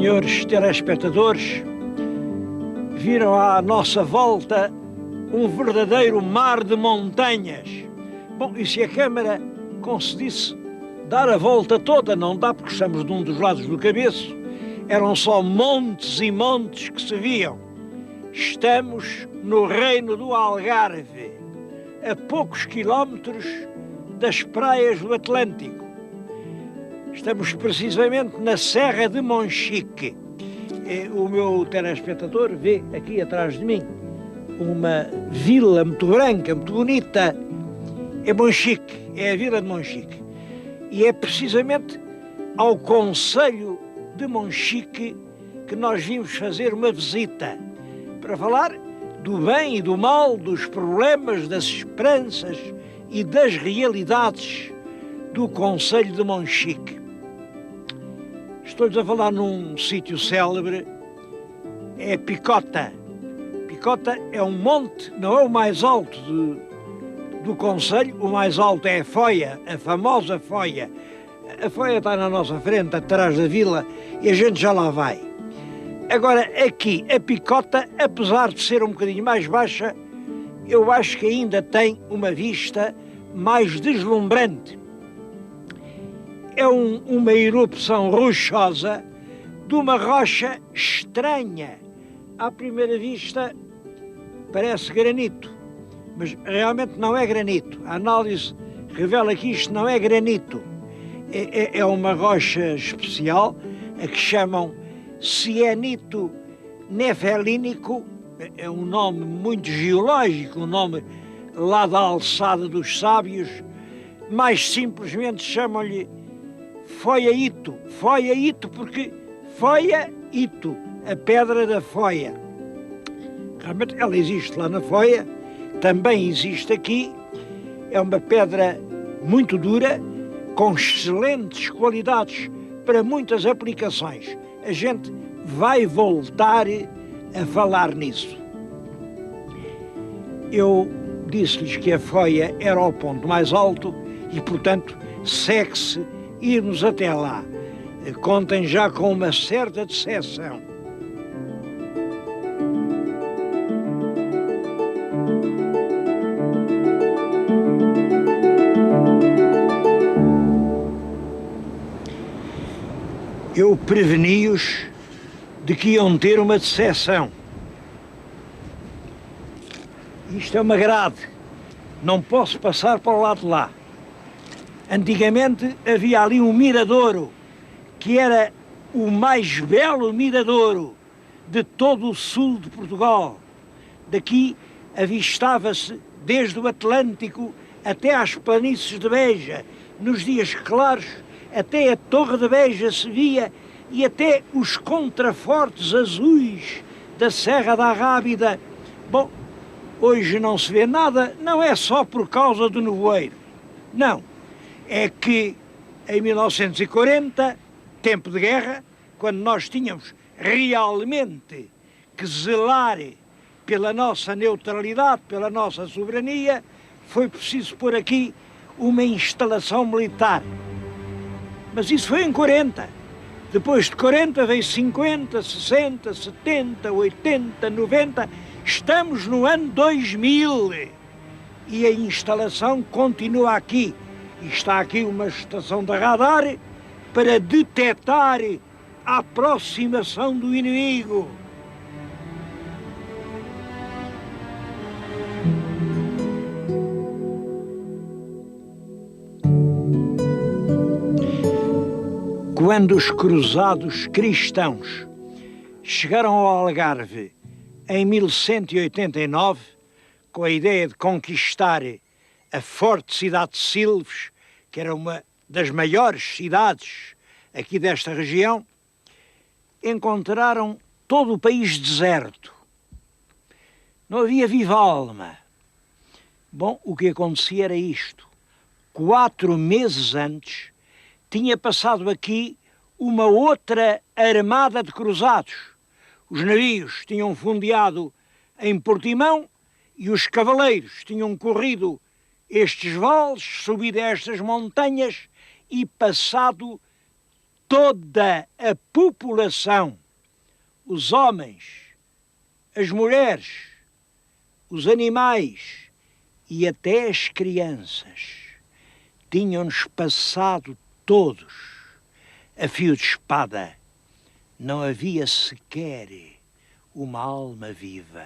Senhores telespectadores, viram à nossa volta um verdadeiro mar de montanhas. Bom, e se a Câmara concedisse dar a volta toda, não dá porque estamos de um dos lados do cabeço, eram só montes e montes que se viam. Estamos no reino do Algarve, a poucos quilómetros das praias do Atlântico. Estamos precisamente na Serra de Monchique. O meu telespectador vê aqui atrás de mim uma vila muito branca, muito bonita. É Monchique, é a vila de Monchique. E é precisamente ao concelho de Monchique que nós vimos fazer uma visita para falar do bem e do mal, dos problemas, das esperanças e das realidades do concelho de Monchique. Estou-lhes a falar num sítio célebre, é Picota. Picota é um monte, não é o mais alto do concelho, o mais alto é a Foia, a famosa Foia. A Foia está na nossa frente, atrás da vila, e a gente já lá vai. Agora, aqui, a Picota, apesar de ser um bocadinho mais baixa, eu acho que ainda tem uma vista mais deslumbrante. É uma erupção rochosa de uma rocha estranha. À primeira vista parece granito, mas realmente não é granito. A análise revela que isto não é granito. É uma rocha especial, a que chamam cianito nefelínico. É um nome muito geológico, um nome lá da alçada dos sábios. Mais simplesmente chamam-lhe Foia-ito. Foia-ito porque Foia-ito, a pedra da Foia. Realmente ela existe lá na Foia, também existe aqui. É uma pedra muito dura, com excelentes qualidades para muitas aplicações. A gente vai voltar a falar nisso. Eu disse-lhes que a Foia era o ponto mais alto e, portanto, segue-se irmos até lá. Contem já com uma certa decepção. Eu preveni-os de que iam ter uma decepção. Isto é uma grade, não posso passar para o lado de lá. Antigamente havia ali um miradouro, que era o mais belo miradouro de todo o sul de Portugal. Daqui avistava-se desde o Atlântico até às planícies de Beja. Nos dias claros, até a Torre de Beja se via e até os contrafortes azuis da Serra da Rábida. Bom, hoje não se vê nada, não é só por causa do nevoeiro, não. É que em 1940, tempo de guerra, quando nós tínhamos realmente que zelar pela nossa neutralidade, pela nossa soberania, foi preciso pôr aqui uma instalação militar. Mas isso foi em 40. Depois de 40 veio 50, 60, 70, 80, 90. Estamos no ano 2000 e a instalação continua aqui. E está aqui uma estação de radar para detectar a aproximação do inimigo. Quando os cruzados cristãos chegaram ao Algarve em 1189, com a ideia de conquistar a forte cidade de Silves, que era uma das maiores cidades aqui desta região, encontraram todo o país deserto. Não havia viva alma. Bom, o que acontecia era isto. 4 meses antes, tinha passado aqui uma outra armada de cruzados. Os navios tinham fundeado em Portimão e os cavaleiros tinham corrido estes vales, subido a estas montanhas e passado toda a população, os homens, as mulheres, os animais e até as crianças tinham-nos passado todos a fio de espada. Não havia sequer uma alma viva.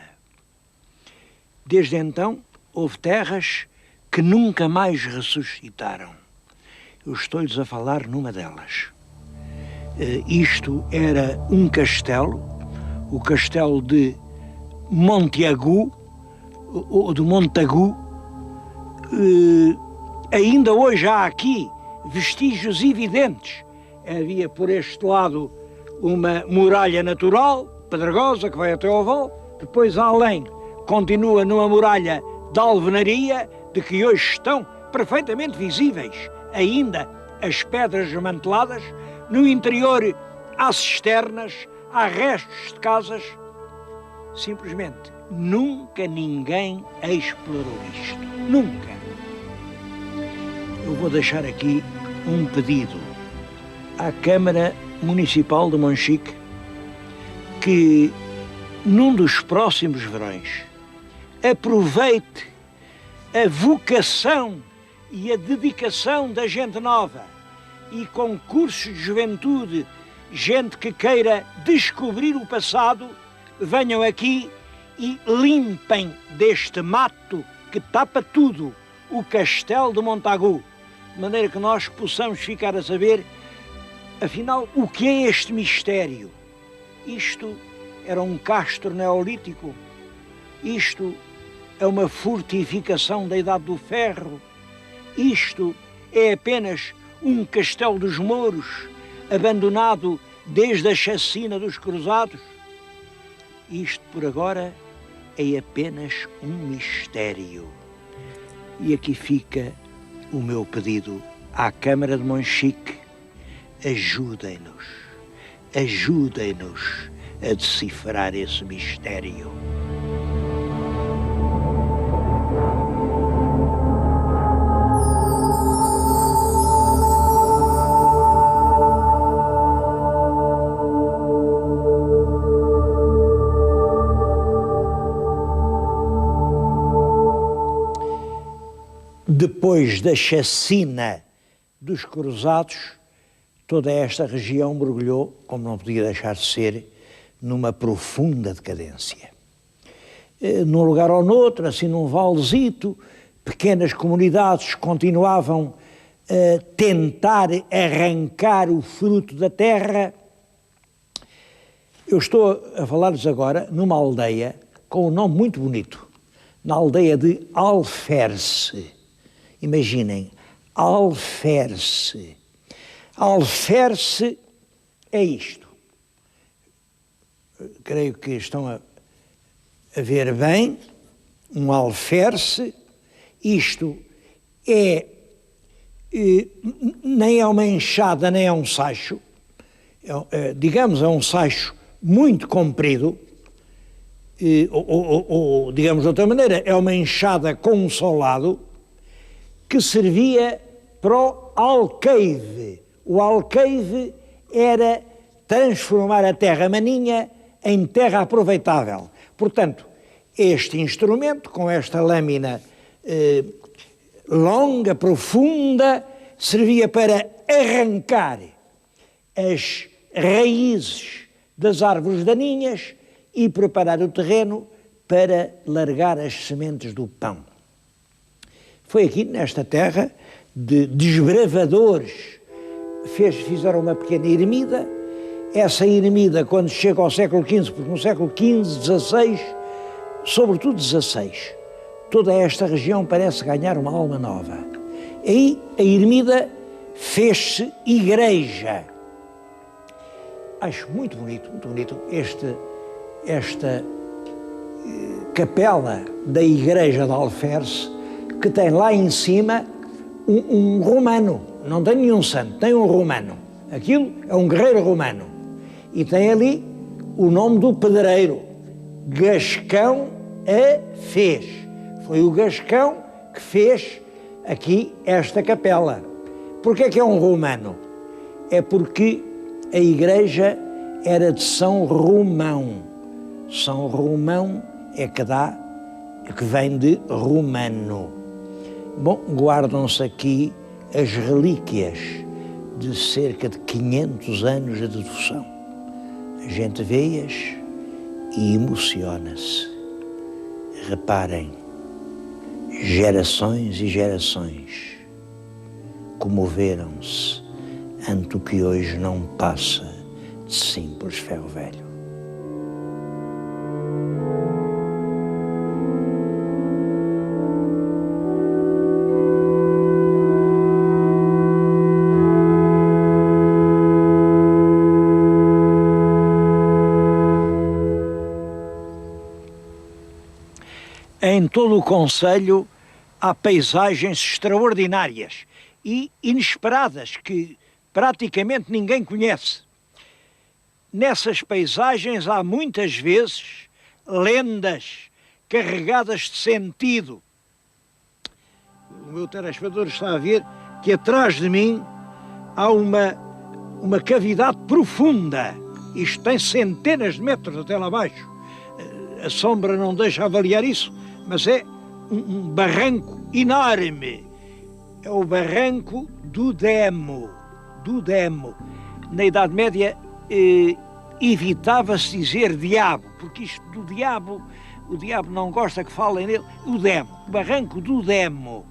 Desde então, houve terras que nunca mais ressuscitaram. Eu estou-lhes a falar numa delas. Isto era um castelo, o castelo de Monteagu, ou de Montagu. Ainda hoje há aqui vestígios evidentes. Havia por este lado uma muralha natural, pedregosa, que vai até ao val. Depois, além, continua numa muralha de alvenaria, de que hoje estão perfeitamente visíveis ainda as pedras desmanteladas. No interior há cisternas, há restos de casas. Simplesmente nunca ninguém explorou isto. Nunca. Eu vou deixar aqui um pedido à Câmara Municipal de Monchique que, num dos próximos verões, aproveite a vocação e a dedicação da gente nova e concursos de juventude, gente que queira descobrir o passado, venham aqui e limpem deste mato que tapa tudo o castelo de Montagu, de maneira que nós possamos ficar a saber, afinal, o que é este mistério. Isto era um castro neolítico? Isto é uma fortificação da Idade do Ferro? Isto é apenas um castelo dos mouros, abandonado desde a chacina dos cruzados? Isto, por agora, é apenas um mistério. E aqui fica o meu pedido à Câmara de Monchique: ajudem-nos, ajudem-nos a decifrar esse mistério. Depois da chacina dos cruzados, toda esta região mergulhou, como não podia deixar de ser, numa profunda decadência. Num lugar ou noutro, assim num valezito, pequenas comunidades continuavam a tentar arrancar o fruto da terra. Eu estou a falar-lhes agora numa aldeia com um nome muito bonito, na aldeia de Alferce. Imaginem, Alferce. Alferce é isto. Creio que estão a ver bem, um alferce. Isto nem é uma enxada, nem é um sacho. Digamos, é um sacho muito comprido, ou digamos de outra maneira, é uma enxada com um só lado, que servia para o alqueire. O alqueire era transformar a terra maninha em terra aproveitável. Portanto, este instrumento, com esta lâmina longa, profunda, servia para arrancar as raízes das árvores daninhas e preparar o terreno para largar as sementes do pão. Foi aqui, nesta terra de desbravadores, fizeram uma pequena ermida. Essa ermida, quando chega ao século XV, porque no século XV, XVI, sobretudo XVI, toda esta região parece ganhar uma alma nova. Aí a ermida fez-se igreja. Acho muito bonito esta capela da igreja de Alferce, que tem lá em cima um romano, não tem nenhum santo, tem um romano. Aquilo é um guerreiro romano. E tem ali o nome do pedreiro, Gascão a fez. Foi o Gascão que fez aqui esta capela. Porquê é que é um romano? É porque a igreja era de São Romão. São Romão é que vem de romano. Bom, guardam-se aqui as relíquias de cerca de 500 anos de devoção. A gente vê-as e emociona-se. Reparem, gerações e gerações comoveram-se ante o que hoje não passa de simples ferro velho. Em todo o concelho há paisagens extraordinárias e inesperadas que praticamente ninguém conhece. Nessas paisagens há muitas vezes lendas carregadas de sentido. O meu telespectador está a ver que atrás de mim há uma cavidade profunda. Isto tem centenas de metros até lá abaixo. A sombra não deixa avaliar isso, mas é um barranco enorme. É o barranco do Demo. Na Idade Média evitava-se dizer diabo, porque isto do diabo, o diabo não gosta que falem nele. O Demo, o barranco do Demo.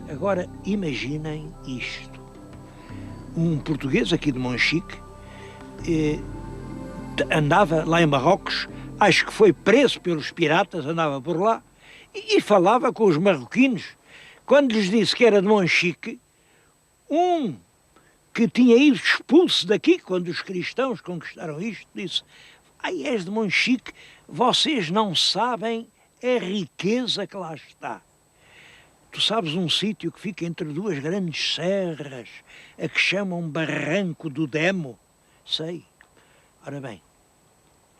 Agora imaginem isto. Um português aqui de Monchique andava lá em Marrocos, acho que foi preso pelos piratas, andava por lá, e falava com os marroquinos. Quando lhes disse que era de Monchique, um que tinha ido expulso daqui, quando os cristãos conquistaram isto, disse: "Ai, és de Monchique, vocês não sabem a riqueza que lá está. Tu sabes um sítio que fica entre duas grandes serras, a que chamam Barranco do Demo?" Sei. Ora bem,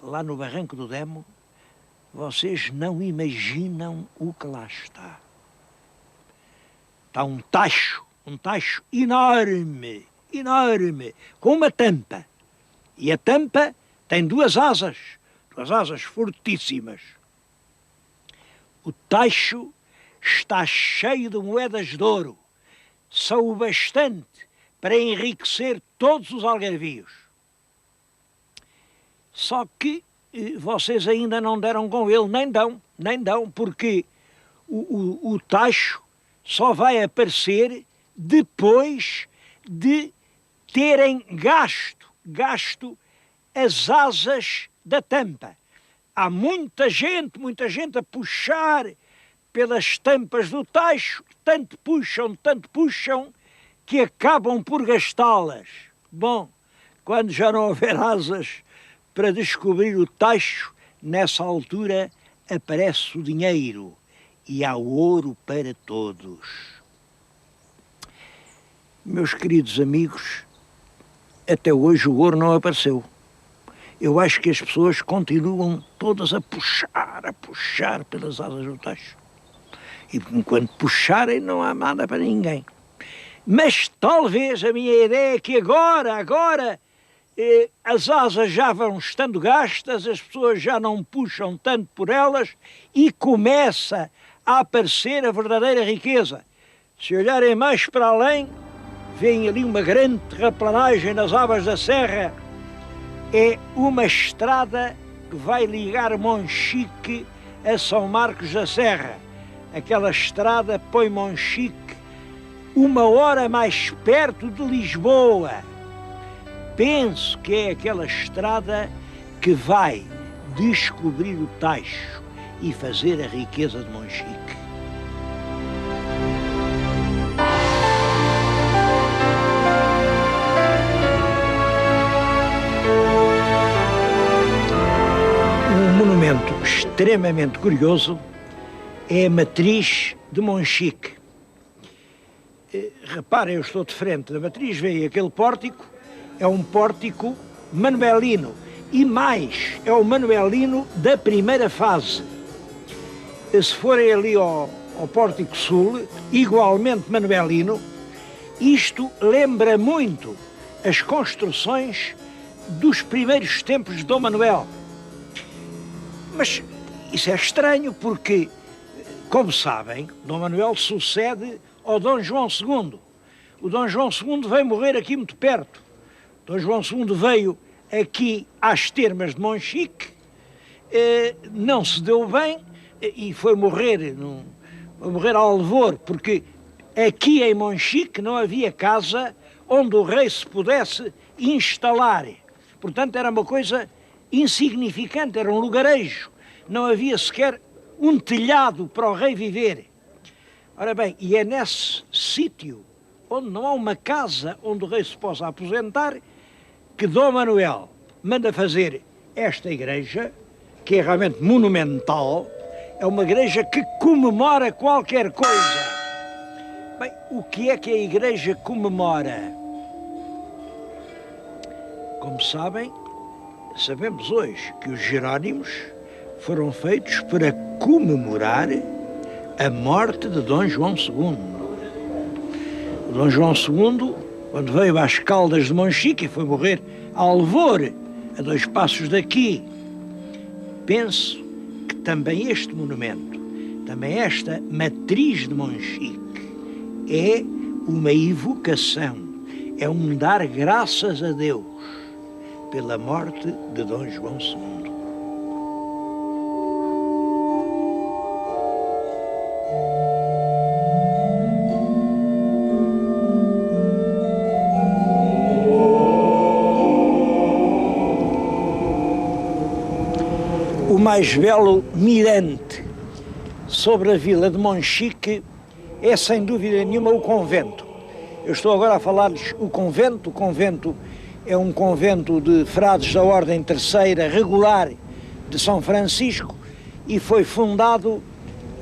lá no Barranco do Demo, vocês não imaginam o que lá está. Está um tacho enorme, com uma tampa. E a tampa tem duas asas fortíssimas. O tacho está cheio de moedas de ouro. São o bastante para enriquecer todos os algarvios. Só que vocês ainda não deram com ele, nem dão, porque o tacho só vai aparecer depois de terem gasto as asas da tampa. Há muita gente a puxar pelas tampas do tacho, tanto puxam, que acabam por gastá-las. Bom, quando já não houver asas para descobrir o tacho, nessa altura aparece o dinheiro e há ouro para todos. Meus queridos amigos, até hoje o ouro não apareceu. Eu acho que as pessoas continuam todas a puxar pelas asas do tacho. E enquanto puxarem não há nada para ninguém. Mas talvez a minha ideia é que agora as asas já vão estando gastas, as pessoas já não puxam tanto por elas e começa a aparecer a verdadeira riqueza. Se olharem mais para além, veem ali uma grande terraplanagem nas Abas da Serra. É uma estrada que vai ligar Monchique a São Marcos da Serra. Aquela estrada põe Monchique 1 hora mais perto de Lisboa. Penso que é aquela estrada que vai descobrir o tacho e fazer a riqueza de Monchique. Um monumento extremamente curioso é a matriz de Monchique. Reparem, eu estou de frente da matriz, veem aquele pórtico, é um pórtico manuelino, e mais, é o manuelino da primeira fase. Se forem ali ao pórtico sul, igualmente manuelino, isto lembra muito as construções dos primeiros tempos de Dom Manuel. Mas isso é estranho porque, como sabem, Dom Manuel sucede ao Dom João II. O Dom João II veio morrer aqui muito perto. Dom João II veio aqui às termas de Monchique, não se deu bem e foi morrer a Alvor, porque aqui em Monchique não havia casa onde o rei se pudesse instalar. Portanto, era uma coisa insignificante, era um lugarejo. Não havia sequer um telhado para o rei viver. Ora bem, e é nesse sítio onde não há uma casa onde o rei se possa aposentar que Dom Manuel manda fazer esta igreja, que é realmente monumental, é uma igreja que comemora qualquer coisa. Bem, o que é que a igreja comemora? Como sabem, sabemos hoje que os Jerónimos foram feitos para comemorar a morte de Dom João II. O Dom João II, quando veio às Caldas de Monchique e foi morrer a Alvor, a 2 passos daqui, penso que também este monumento, também esta matriz de Monchique, é uma evocação, é um dar graças a Deus pela morte de Dom João II. O mais belo mirante sobre a vila de Monchique é, sem dúvida nenhuma, o convento. Eu estou agora a falar-lhes o convento. O convento é um convento de frades da Ordem Terceira regular de São Francisco e foi fundado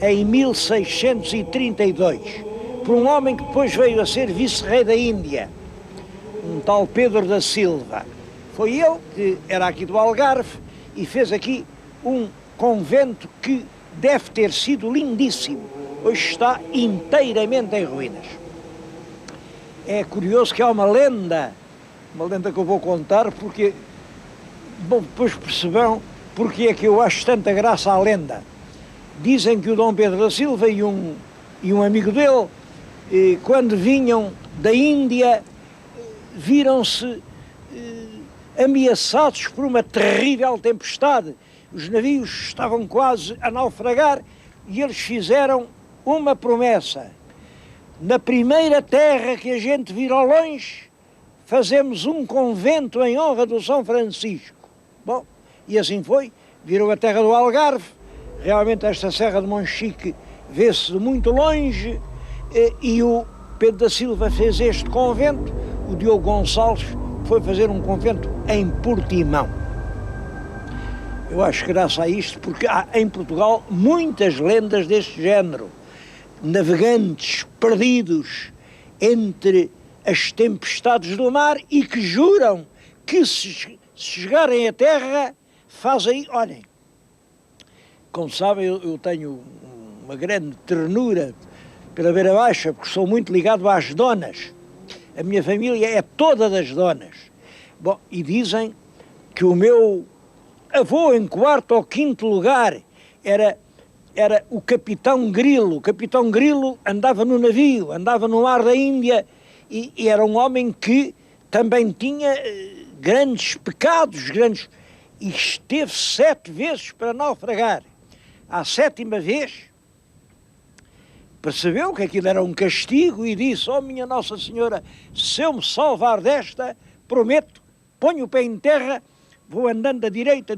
em 1632 por um homem que depois veio a ser vice-rei da Índia, um tal Pedro da Silva. Foi ele que era aqui do Algarve e fez aqui um convento que deve ter sido lindíssimo. Hoje está inteiramente em ruínas. É curioso que há uma lenda que eu vou contar, porque, bom, depois percebam porque é que eu acho tanta graça à lenda. Dizem que o Dom Pedro da Silva e um amigo dele, quando vinham da Índia, viram-se ameaçados por uma terrível tempestade. Os navios estavam quase a naufragar e eles fizeram uma promessa: na primeira terra que a gente vir ao longe, fazemos um convento em honra do São Francisco. Bom, e assim foi, viram a terra do Algarve, realmente esta serra de Monchique vê-se de muito longe, e o Pedro da Silva fez este convento, o Diogo Gonçalves foi fazer um convento em Portimão. Eu acho graça a isto porque há em Portugal muitas lendas deste género. Navegantes perdidos entre as tempestades do mar e que juram que se chegarem à terra fazem... Olhem, como sabem, eu tenho uma grande ternura pela Beira Baixa porque sou muito ligado às donas. A minha família é toda das donas. Bom, e dizem que o meu avô em 4º ou 5º lugar era o Capitão Grilo. O Capitão Grilo andava no navio, andava no mar da Índia e era um homem que também tinha grandes pecados, e esteve 7 vezes para naufragar. À 7ª vez percebeu que aquilo era um castigo e disse: "Oh, minha Nossa Senhora, se eu me salvar desta, prometo, ponho o pé em terra, vou andando à direita,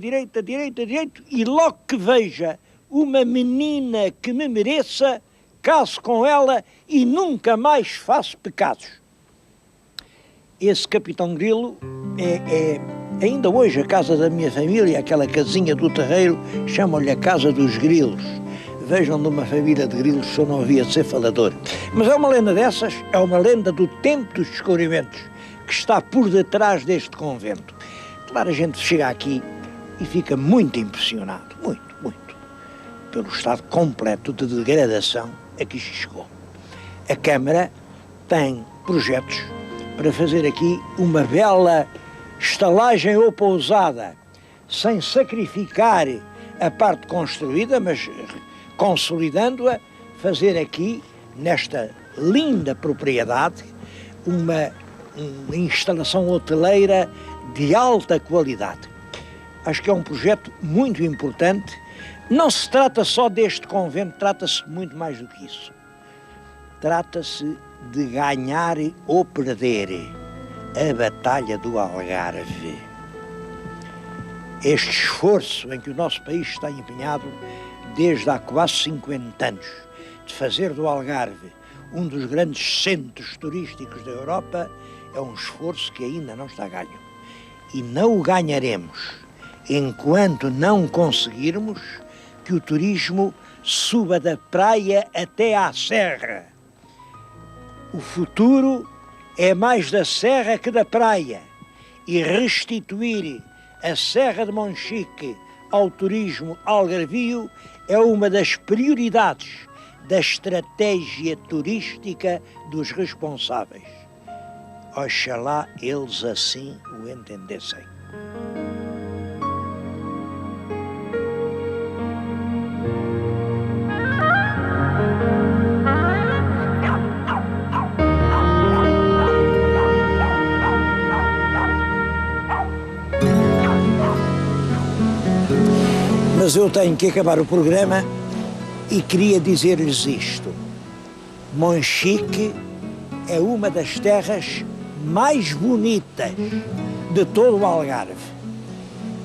e logo que veja uma menina que me mereça, caso com ela e nunca mais faço pecados." Esse Capitão Grilo é ainda hoje a casa da minha família, aquela casinha do terreiro, chamam-lhe a Casa dos Grilos. Vejam, de uma família de grilos, só não havia de ser falador. Mas é uma lenda dessas, é uma lenda do tempo dos descobrimentos, que está por detrás deste convento. Claro, a gente chega aqui e fica muito impressionado, muito, pelo estado completo de degradação a que chegou. A Câmara tem projetos para fazer aqui uma bela estalagem ou pousada, sem sacrificar a parte construída, mas consolidando-a, fazer aqui, nesta linda propriedade, uma instalação hoteleira de alta qualidade. Acho que é um projeto muito importante. Não se trata só deste convento, trata-se muito mais do que isso. Trata-se de ganhar ou perder a Batalha do Algarve. Este esforço em que o nosso país está empenhado desde há quase 50 anos, de fazer do Algarve um dos grandes centros turísticos da Europa, é um esforço que ainda não está ganho. E não o ganharemos enquanto não conseguirmos que o turismo suba da praia até à serra. O futuro é mais da serra que da praia, e restituir a Serra de Monchique ao turismo algarvio é uma das prioridades da estratégia turística dos responsáveis. Oxalá eles assim o entendessem. Mas eu tenho que acabar o programa e queria dizer-lhes isto. Monchique é uma das terras mais bonitas de todo o Algarve.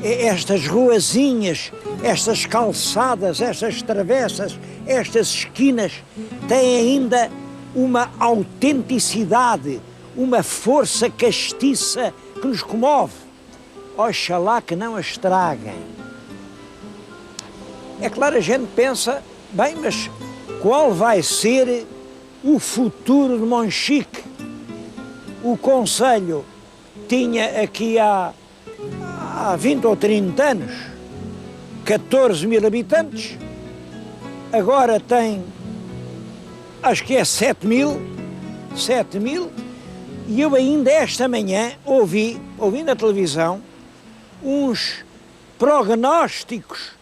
Estas ruazinhas, estas calçadas, estas travessas, estas esquinas têm ainda uma autenticidade, uma força castiça que nos comove. Oxalá que não a estraguem. É claro, a gente pensa, bem, mas qual vai ser o futuro de Monchique? O concelho tinha aqui há 20 ou 30 anos 14 mil habitantes, agora tem, acho que é 7 mil, e eu ainda esta manhã ouvi na televisão uns prognósticos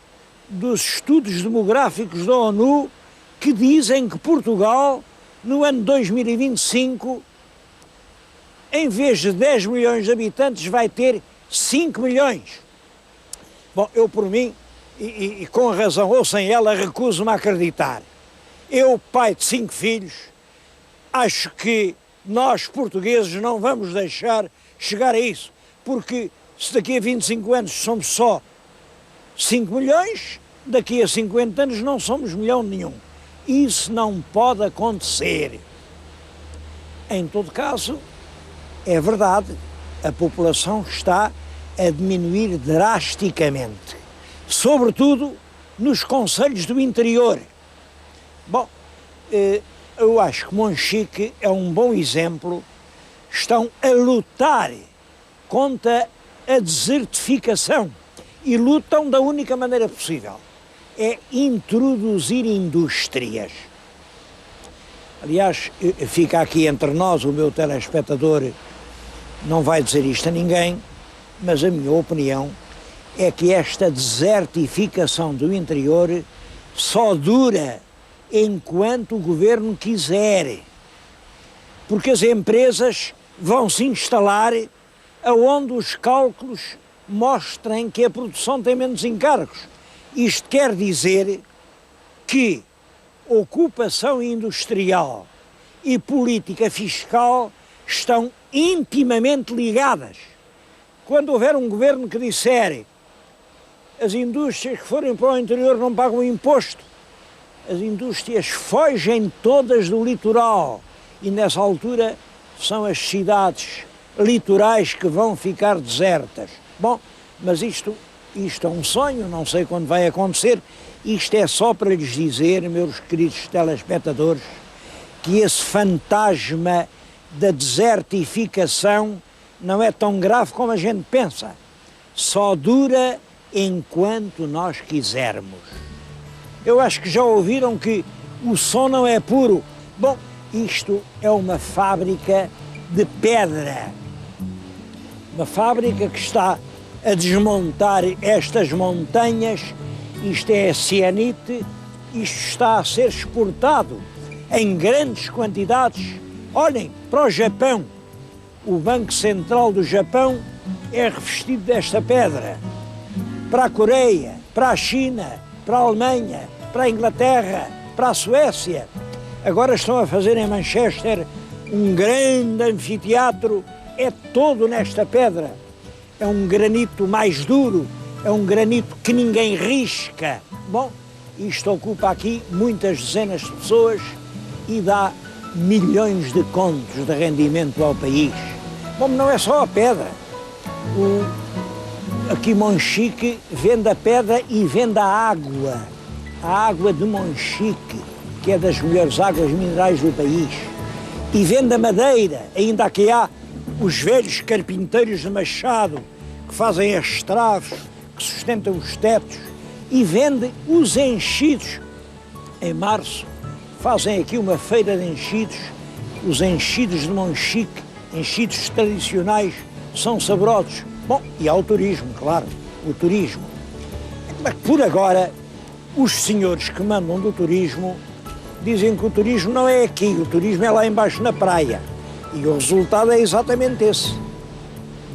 dos estudos demográficos da ONU que dizem que Portugal, no ano 2025, em vez de 10 milhões de habitantes, vai ter 5 milhões. Bom, eu por mim, e com razão ou sem ela, recuso-me a acreditar. Eu, pai de 5 filhos, acho que nós, portugueses, não vamos deixar chegar a isso, porque se daqui a 25 anos somos só 5 milhões, daqui a 50 anos não somos milhão nenhum. Isso não pode acontecer. Em todo caso, é verdade, a população está a diminuir drasticamente, sobretudo nos concelhos do interior. Bom, eu acho que Monchique é um bom exemplo. Estão a lutar contra a desertificação e lutam da única maneira possível, é introduzir indústrias. Aliás, fica aqui entre nós, o meu telespectador não vai dizer isto a ninguém, mas a minha opinião é que esta desertificação do interior só dura enquanto o governo quiser, porque as empresas vão se instalar aonde os cálculos mostrem que a produção tem menos encargos. Isto quer dizer que ocupação industrial e política fiscal estão intimamente ligadas. Quando houver um governo que disser as indústrias que forem para o interior não pagam imposto, as indústrias fogem todas do litoral e nessa altura são as cidades litorais que vão ficar desertas. Bom, mas isto é um sonho, não sei quando vai acontecer. Isto é só para lhes dizer, meus queridos telespectadores, que esse fantasma da desertificação não é tão grave como a gente pensa. Só dura enquanto nós quisermos. Eu acho que já ouviram que o som não é puro. Bom, isto é uma fábrica de pedra. Uma fábrica que está a desmontar estas montanhas. Isto é cianite, isto está a ser exportado em grandes quantidades. Olhem, para o Japão, o Banco Central do Japão é revestido desta pedra. Para a Coreia, para a China, para a Alemanha, para a Inglaterra, para a Suécia. Agora estão a fazer em Manchester um grande anfiteatro, é todo nesta pedra. É um granito mais duro, é um granito que ninguém risca. Bom, isto ocupa aqui muitas dezenas de pessoas e dá milhões de contos de rendimento ao país. Bom, não é só a pedra. Aqui Monchique vende a pedra e vende a água de Monchique, que é das melhores águas minerais do país. E vende a madeira, ainda aqui há os velhos carpinteiros de Machado, que fazem as traves, que sustentam os tetos, e vende os enchidos. Em março fazem aqui uma feira de enchidos, os enchidos de Monchique, enchidos tradicionais, são saborosos. Bom, e há o turismo, claro, o turismo. Mas por agora, os senhores que mandam do turismo dizem que o turismo não é aqui, o turismo é lá embaixo na praia. E o resultado é exatamente esse.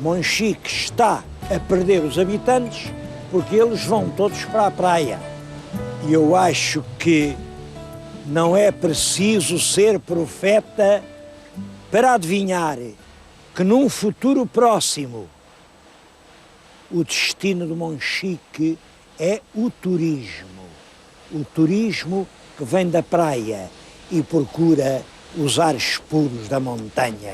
Monchique está a perder os habitantes porque eles vão todos para a praia. E eu acho que não é preciso ser profeta para adivinhar que num futuro próximo o destino de Monchique é o turismo. O turismo que vem da praia e procura os ares puros da montanha.